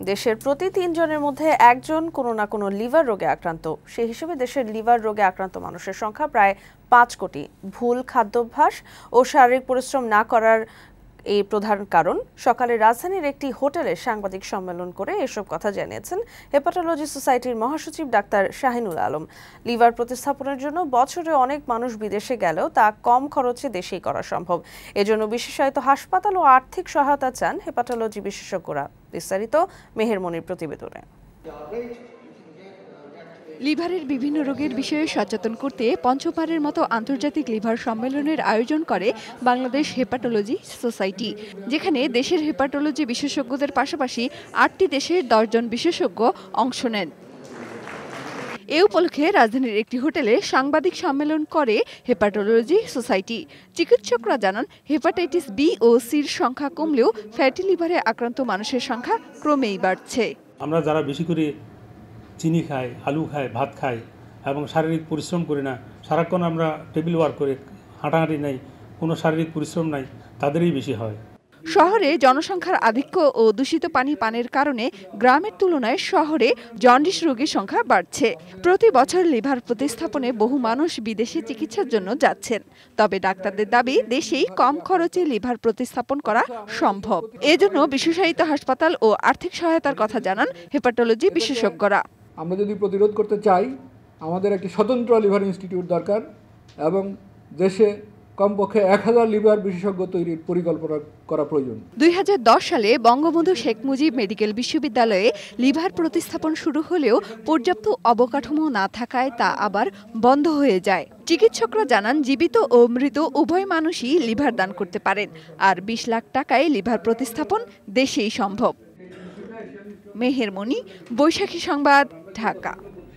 দেশের প্রতি ৩ জনের মধ্যে একজন কোনো না কোনো লিভার রোগে আক্রান্ত। সেই হিসেবে দেশের লিভার রোগে আক্রান্ত মানুষের সংখ্যা প্রায় ৫ কোটি। ভুল খাদ্যাভ্যাস ও শারীরিক পরিশ্রম না করার এই প্রধান কারণ। সকালে রাজধানীর একটি হোটেলে সাংবাদিক সম্মেলন করে এসব কথা জানিয়েছেন হেপাটোলজি সোসাইটির মহাসচিব ডাক্তার শাহিনুল আলম। লিভার প্রতিস্থাপনের জন্য বছরে অনেক মানুষ বিদেশে গেলেও তা কম খরচে দেশেই করা সম্ভব। এজন্য বিশেষায়িত হাসপাতাল ও আর্থিক সহায়তা চান হেপাটোলজি বিশেষজ্ঞরা। বিস্তারিত মেহের মনির প্রতিবেদনে। লিভারের বিভিন্ন রোগের বিষয়ে সচেতন করতে পঞ্চমবারের মতো আন্তর্জাতিক লিভার সম্মেলনের আয়োজন করে বাংলাদেশ হেপাটোলজি সোসাইটি, যেখানে দেশের হেপাটোলজি বিশেষজ্ঞদের পাশাপাশি ৮টি দেশের ১০ জন বিশেষজ্ঞ অংশ নেন। এ উপলক্ষে রাজধানীর একটি হোটেলে সাংবাদিক সম্মেলন করে হেপাটোলজি সোসাইটি। চিকিৎসকরা জানান, হেপাটাইটিস বি ও সির সংখ্যা কমলেও ফ্যাটি লিভারে আক্রান্ত মানুষের সংখ্যা ক্রমেই বাড়ছে। আমরা যারা বেশি করে চিনি খাই, আলু খাই, ভাত খাই এবং শারীরিক পরিশ্রম করি না, সারাক্ষণ আমরা টেবিল ওয়ার্ক করে হাঁটাহাঁটি নাই, কোনো শারীরিক পরিশ্রম নাই, তাদেরই বেশি হয়। শহরে জনসংখ্যার আধিক্য ও দূষিত পানি পানের কারণে গ্রামের তুলনায় শহরে জন্ডিস রোগীর সংখ্যা বাড়ছে। প্রতি বছর লিভার প্রতিস্থাপনে বহু মানুষ বিদেশে চিকিৎসার জন্য যাচ্ছেন। তবে ডাক্তারদের দাবি, দেশেই কম খরচে লিভার প্রতিস্থাপন করা সম্ভব। এজন্য বিশেষায়িত হাসপাতাল ও আর্থিক সহায়তার কথা জানান হেপাটোলজি বিশেষজ্ঞরা। আমরা যদি প্রতিরোধ করতে চাই, আমাদের একটি স্বতন্ত্র লিভার ইনস্টিটিউট দরকার এবং দেশে কমপক্ষে ১,০০০ লিভার বিশেষজ্ঞ তৈরির পরিকল্পনা করা প্রয়োজন। ২০১০ সালে বঙ্গবন্ধু শেখ মুজিব মেডিকেল বিশ্ববিদ্যালয়ে লিভার প্রতিস্থাপন শুরু হলেও পর্যাপ্ত অবকাঠামো না থাকায় তা আবার বন্ধ হয়ে যায়। চিকিৎসকরা জানান, জীবিত ও মৃত উভয় মানুষই লিভার দান করতে পারেন, আর ২০ লাখ টাকায় লিভার প্রতিস্থাপন দেশেই সম্ভব। মেহের মনি, বৈশাখী সংবাদ, ঢাকা।